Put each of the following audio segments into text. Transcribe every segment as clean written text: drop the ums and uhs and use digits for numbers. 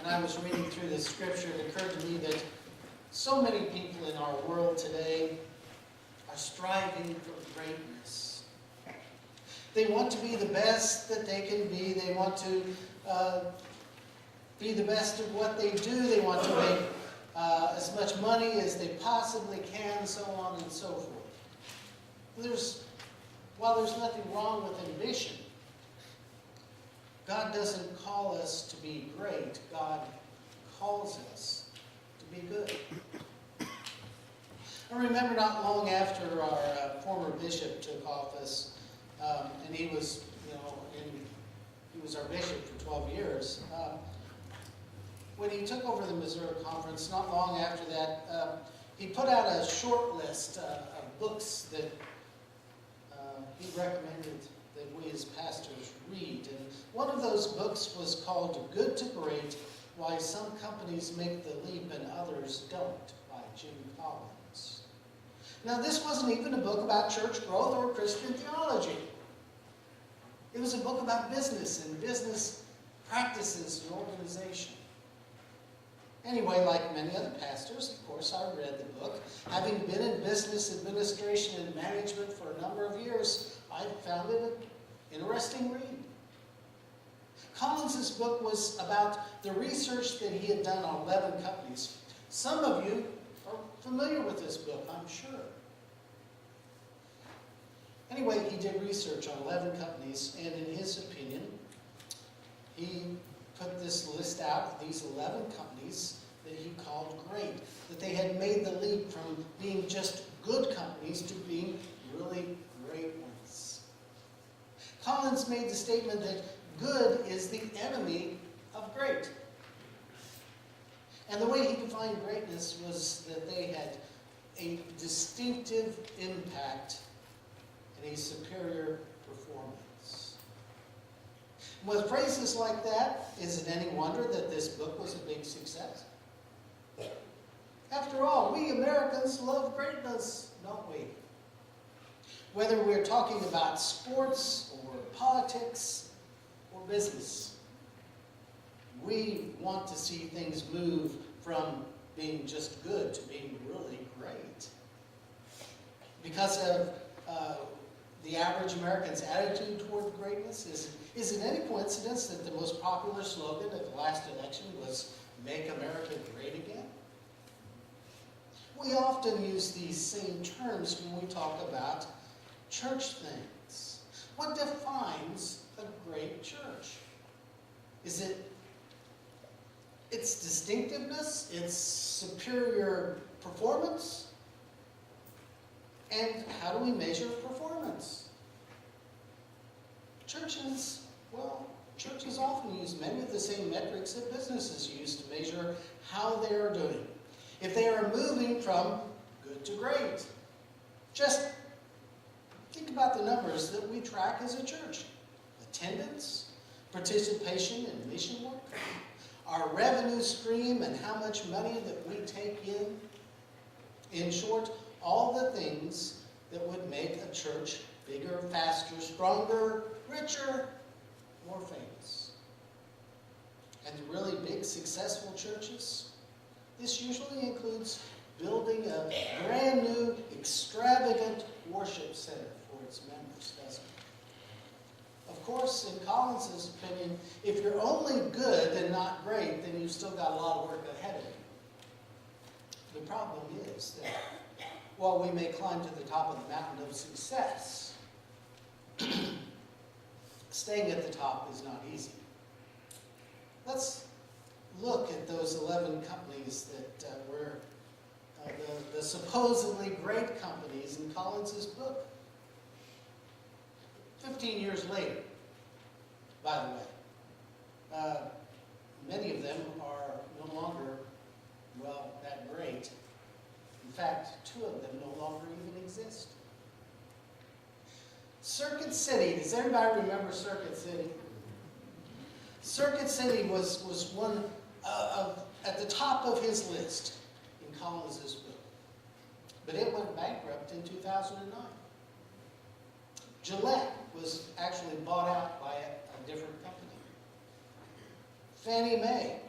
when I was reading through the scripture, it occurred to me that so many people in our world today are striving for greatness. They want to be the best that they can be. They want to be the best of what they do. They want to make as much money as they possibly can, so on and so forth. While there's nothing wrong with ambition, God doesn't call us to be great. God calls us to be good. I remember not long after our former bishop took office, and he was our bishop for 12 years. When he took over the Missouri Conference, not long after that, he put out a short list of books that he recommended that we as pastors read. And one of those books was called Good to Great: Why Some Companies Make the Leap and Others Don't, by Jim Collins. Now, this wasn't even a book about church growth or Christian theology. It was a book about business and business practices and organization. Anyway, like many other pastors, of course, I read the book. Having been in business administration and management for a number of years, I found it an interesting read. Collins's book was about the research that he had done on 11 companies. Some of you are familiar with this book, I'm sure. Anyway, he did research on 11 companies, and in his opinion, he put this list out of these 11 companies that he called great, that they had made the leap from being just good companies to being really great ones. Collins made the statement that good is the enemy of great. And the way he defined greatness was that they had a distinctive impact and a superior performance. With phrases like that, is it any wonder that this book was a big success? After all, we Americans love greatness, don't we? Whether we're talking about sports or politics or business, we want to see things move from being just good to being really great. Because of the average American's attitude toward greatness, is it any coincidence that the most popular slogan at the last election was "Make America Great Again"? We often use these same terms when we talk about church things. What defines a great church? Is it its distinctiveness, its superior performance? And how do we measure performance? Churches often use many of the same metrics that businesses use to measure how they are doing. If they are moving from good to great. Just think about the numbers that we track as a church. Attendance, participation in mission work, our revenue stream and how much money that we take in. In short, all the things that would make a church bigger, faster, stronger, richer, more famous. And the really big, successful churches, this usually includes building a brand new, extravagant worship center for its members, doesn't it? Of course, in Collins's opinion, if you're only good and not great, then you've still got a lot of work ahead of you. The problem is that while we may climb to the top of the mountain of success, staying at the top is not easy. Let's look at those 11 companies that were the supposedly great companies in Collins's book. 15 years later, by the way, many of them are no longer, that great. In fact, 2 of them no longer even exist. Circuit City. Does everybody remember Circuit City? Circuit City was one at the top of his list in Collins's book. But it went bankrupt in 2009. Gillette was actually bought out by a different company. Fannie Mae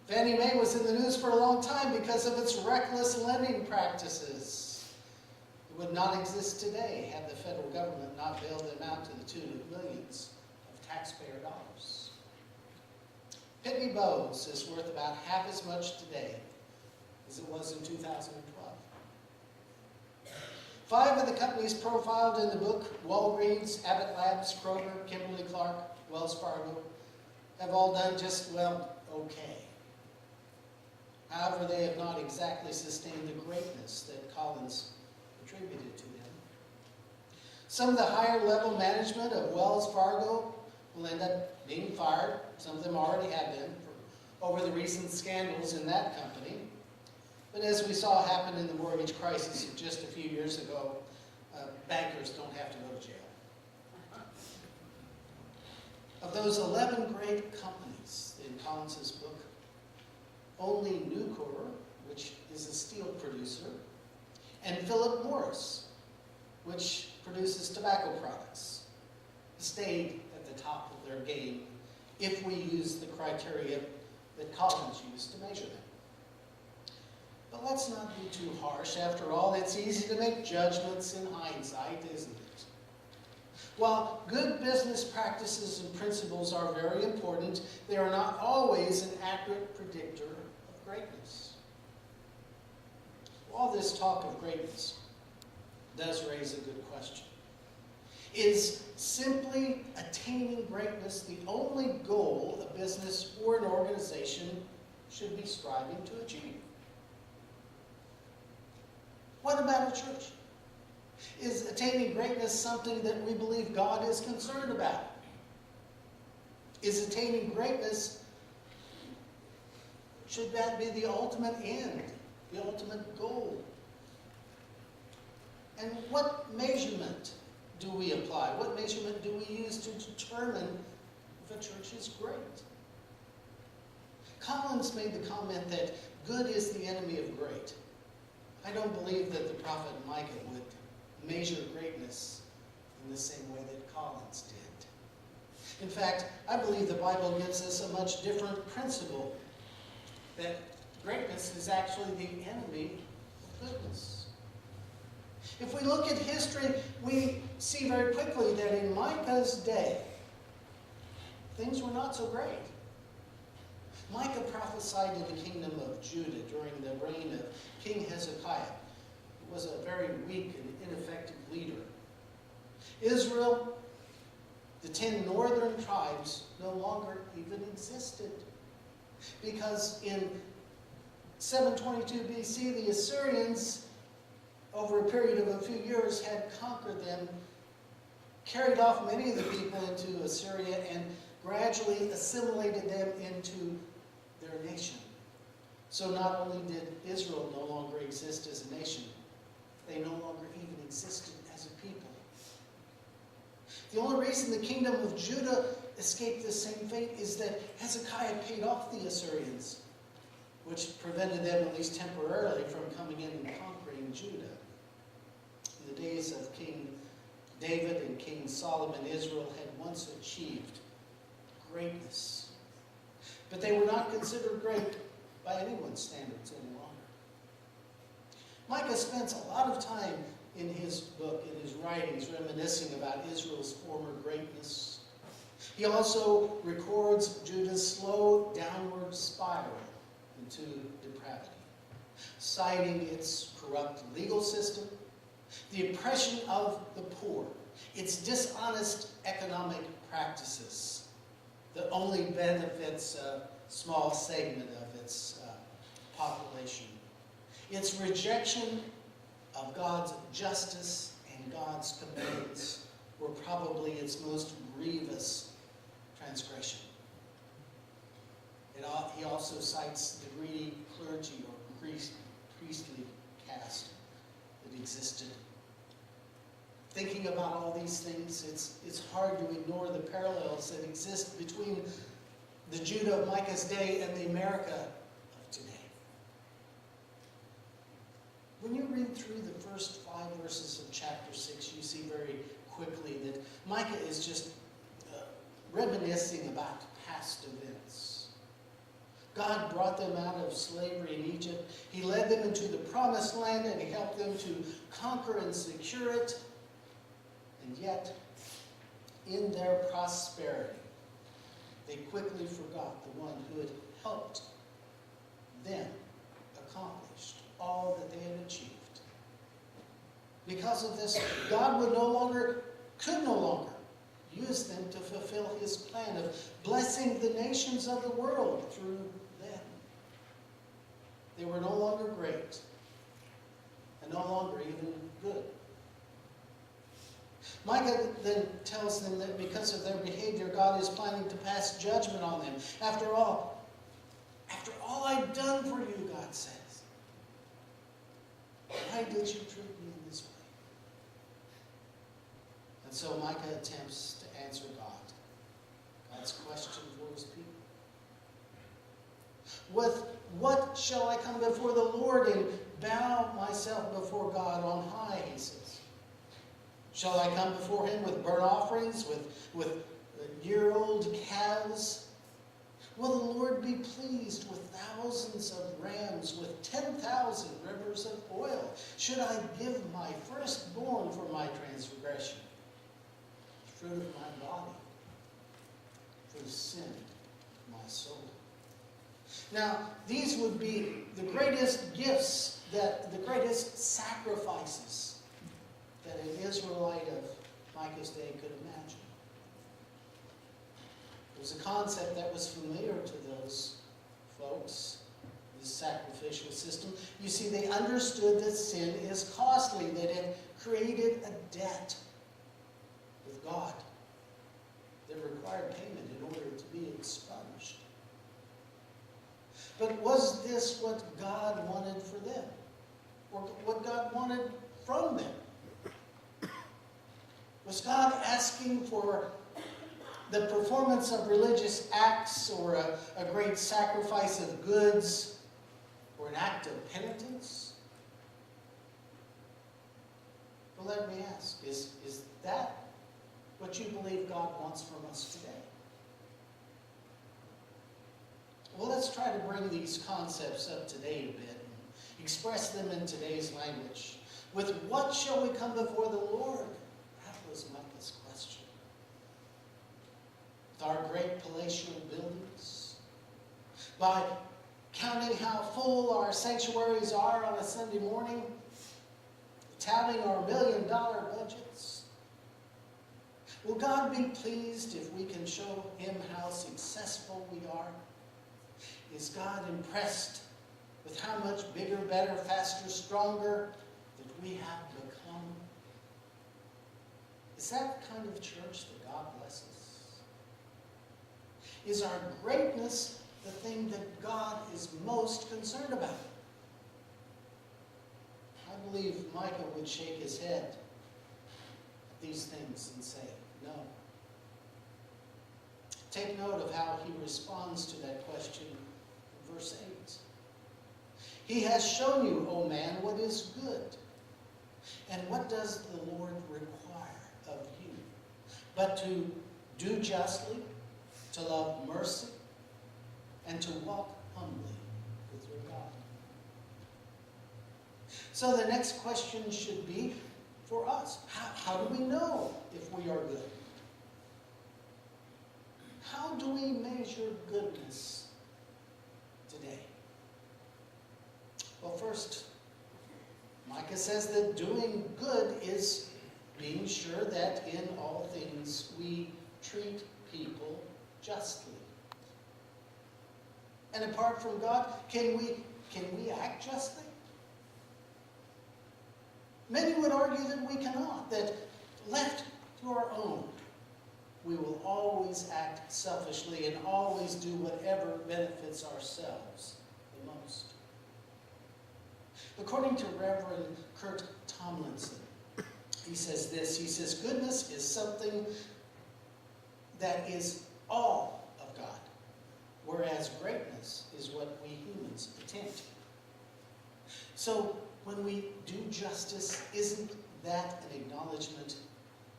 Fannie Mae was in the news for a long time because of its reckless lending practices. It would not exist today had the federal government not bailed them out to the tune of millions of taxpayer dollars. Pitney Bowes is worth about half as much today as it was in 2012. 5 of the companies profiled in the book, Walgreens, Abbott Labs, Kroger, Kimberly-Clark, Wells Fargo, have all done just, well, okay. However, they have not exactly sustained the greatness that Collins attributed to them. Some of the higher level management of Wells Fargo will end up being fired. Some of them already have been over the recent scandals in that company. But as we saw happen in the mortgage crisis of just a few years ago, bankers don't have to go to jail. Of those 11 great companies in Collins's book, only Nucor, which is a steel producer, and Philip Morris, which produces tobacco products, stayed at the top of their game if we use the criteria that Collins used to measure them. But let's not be too harsh. After all, it's easy to make judgments in hindsight, isn't it? While good business practices and principles are very important, they are not always an accurate predictor of greatness. All this talk of greatness does raise a good question. Is simply attaining greatness the only goal a business or an organization should be striving to achieve? What about a church? Is attaining greatness something that we believe God is concerned about? Is attaining greatness, should that be the ultimate end, the ultimate goal? And what measurement do we apply? What measurement do we use to determine if a church is great? Collins made the comment that good is the enemy of great. I don't believe that the prophet Micah would measure greatness in the same way that Collins did. In fact, I believe the Bible gives us a much different principle, that greatness is actually the enemy of goodness. If we look at history, we see very quickly that in Micah's day, things were not so great. Micah prophesied in the kingdom of Judah during the reign of King Hezekiah, who was a very weak and ineffective leader. Israel, the 10 northern tribes, no longer even existed, because in 722 BC, the Assyrians, over a period of a few years, had conquered them, carried off many of the people into Assyria, and gradually assimilated them into their nation. So not only did Israel no longer exist as a nation, they no longer even existed as a people. The only reason the kingdom of Judah escaped the same fate is that Hezekiah paid off the Assyrians, which prevented them, at least temporarily, from coming in and conquering Judah. In the days of King David and King Solomon, Israel had once achieved greatness. But they were not considered great by anyone's standards any longer. Micah spends a lot of time in his book, in his writings, reminiscing about Israel's former greatness. He also records Judah's slow downward spiral into depravity, citing its corrupt legal system, the oppression of the poor, its dishonest economic practices that only benefits a small segment of its population, its rejection of God's justice and God's commands were probably its most grievous transgression. He also cites the greedy clergy or priestly caste that existed. Thinking about all these things, it's hard to ignore the parallels that exist between the Judah of Micah's day and the America of today. When you read through the first 5 verses of chapter 6, you see very quickly that Micah is just reminiscing about past events. God brought them out of slavery in Egypt. He led them into the promised land, and he helped them to conquer and secure it. And yet, in their prosperity, they quickly forgot the one who had helped them accomplish all that they had achieved. Because of this, God could no longer use them to fulfill his plan of blessing the nations of the world through them. They were no longer great and no longer even good. Micah then tells them that because of their behavior, God is planning to pass judgment on them. After all I've done for you, God says, why did you treat me in this way? And so Micah attempts to answer God's question for his people. With what shall I come before the Lord and bow myself before God on high, he says. Shall I come before him with burnt offerings, with year-old calves? Will the Lord be pleased with thousands of rams, with 10,000 rivers of oil? Should I give my firstborn for my transgression, the fruit of my body, for the sin of my soul? Now, these would be the greatest gifts, the greatest sacrifices that an Israelite of Micah's day could imagine. It was a concept that was familiar to those folks, this sacrificial system. You see, they understood that sin is costly, that it created a debt with God that required payment in order to be expunged. But was this what God wanted for them? Or what God wanted from them? Was God asking for the performance of religious acts, or a great sacrifice of goods, or an act of penitence? Well, let me ask, is that what you believe God wants from us today? Well, let's try to bring these concepts up to date a bit and express them in today's language. With what shall we come before the Lord? That was Micah's question. With our great palatial buildings? By counting how full our sanctuaries are on a Sunday morning? Touting our $1 million budgets? Will God be pleased if we can show him how successful we are? Is God impressed with how much bigger, better, faster, stronger that we have become? Is that the kind of church that God blesses? Is our greatness the thing that God is most concerned about? I believe Micah would shake his head at these things and say, no. Take note of how he responds to that question in verse 8. He has shown you, O man, what is good. And what does the Lord require of you? But to do justly, to love mercy, and to walk humbly with your God. So the next question should be for us, how do we know if we are good? How do we measure goodness today? Well, first, Micah says that doing good is being sure that in all things we treat people justly. And apart from God, can we act justly? Many would argue that we cannot, that left to our own, we will always act selfishly and always do whatever benefits ourselves the most. According to Reverend Kurt Tomlinson, he says this, he says, goodness is something that is all of God, whereas greatness is what we humans attempt. So when we do justice, isn't that an acknowledgement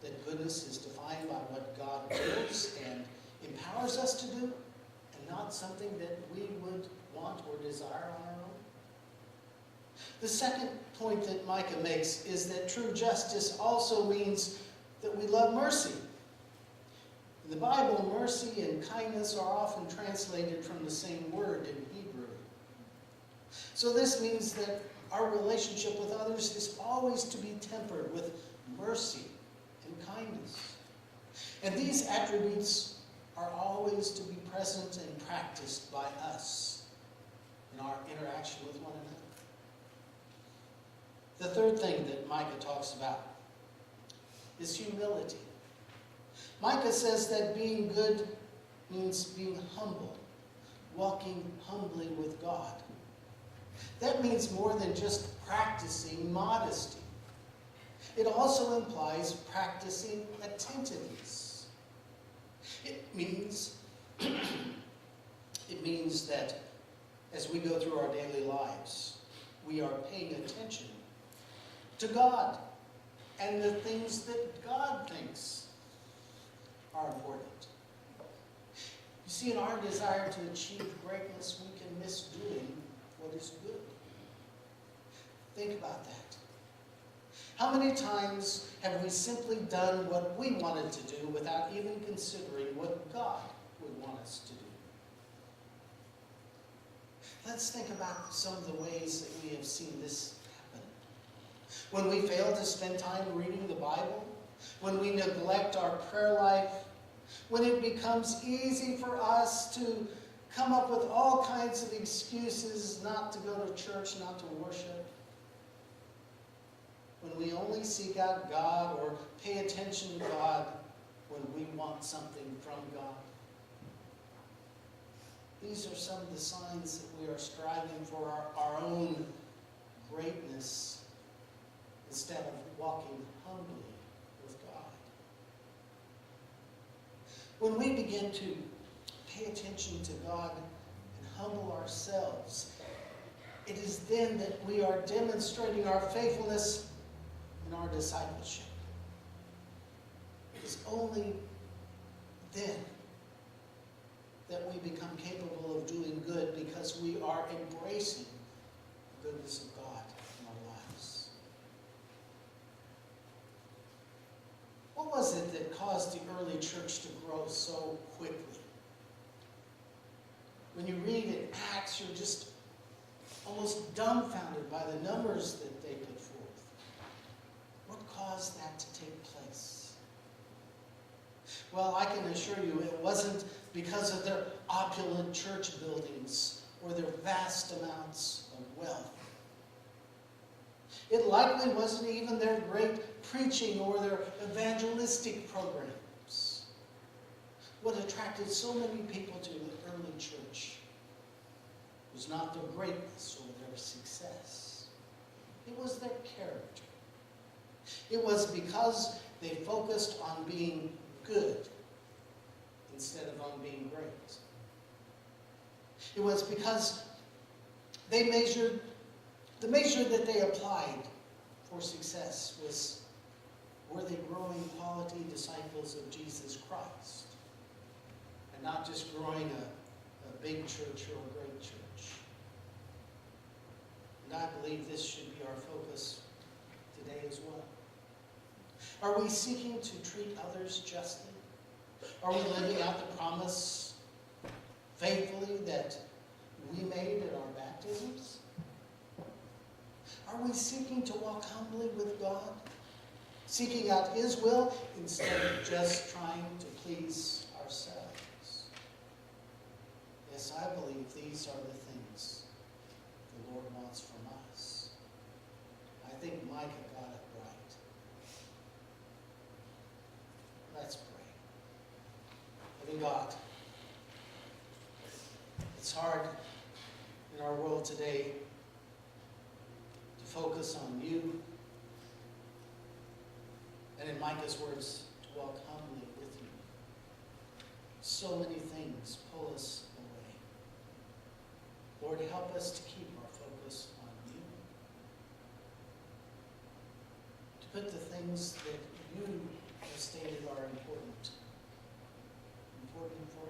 that goodness is defined by what God wills and empowers us to do, and not not something that we would want or desire on our own. The second point that Micah makes is that true justice also means that we love mercy. In the Bible, mercy and kindness are often translated from the same word in Hebrew. So this means that our relationship with others is always to be tempered with mercy and kindness. And these attributes are always to be present and practiced by us in our interaction with one another. The third thing that Micah talks about is humility. Micah says that being good means being humble, walking humbly with God. That means more than just practicing modesty. It also implies practicing attentiveness. It means that as we go through our daily lives, we are paying attention to God and the things that God thinks are important. You see, in our desire to achieve greatness, we can miss doing what is good. Think about that. How many times have we simply done what we wanted to do without even considering what God would want us to do? Let's think about some of the ways that we have seen this happen. When we fail to spend time reading the Bible, when we neglect our prayer life, when it becomes easy for us to come up with all kinds of excuses not to go to church, not to worship, when we only seek out God or pay attention to God when we want something from God. These are some of the signs that we are striving for our own greatness instead of walking humbly with God. When we begin to pay attention to God and humble ourselves, it is then that we are demonstrating our faithfulness in our discipleship. It is only then that we become capable of doing good because we are embracing the goodness of God in our lives. What was it that caused the early church to grow so quickly? When you read in Acts, you're just almost dumbfounded by the numbers that they put forth. What caused that to take place? Well, I can assure you it wasn't because of their opulent church buildings or their vast amounts of wealth. It likely wasn't even their great preaching or their evangelistic programs. What attracted so many people to the early church was not their greatness or their success. It was their character. It was because they focused on being good instead of on being great. It was because the measure that they applied for success was, were they growing quality disciples of Jesus Christ? And not just growing a big church or a great church. And I believe this should be our focus today as well. Are we seeking to treat others justly? Are we living out the promise faithfully that we made at our baptisms? Are we seeking to walk humbly with God? Seeking out His will instead of just trying to please ourselves? Yes, I believe these are the things the Lord wants from us. I think Micah got it right. Let's pray. Living God, it's hard in our world today to focus on you, and in Micah's words, to walk humbly with you. So many things pull us away. Lord, help us to keep our focus on you, to put the things that you have stated are important for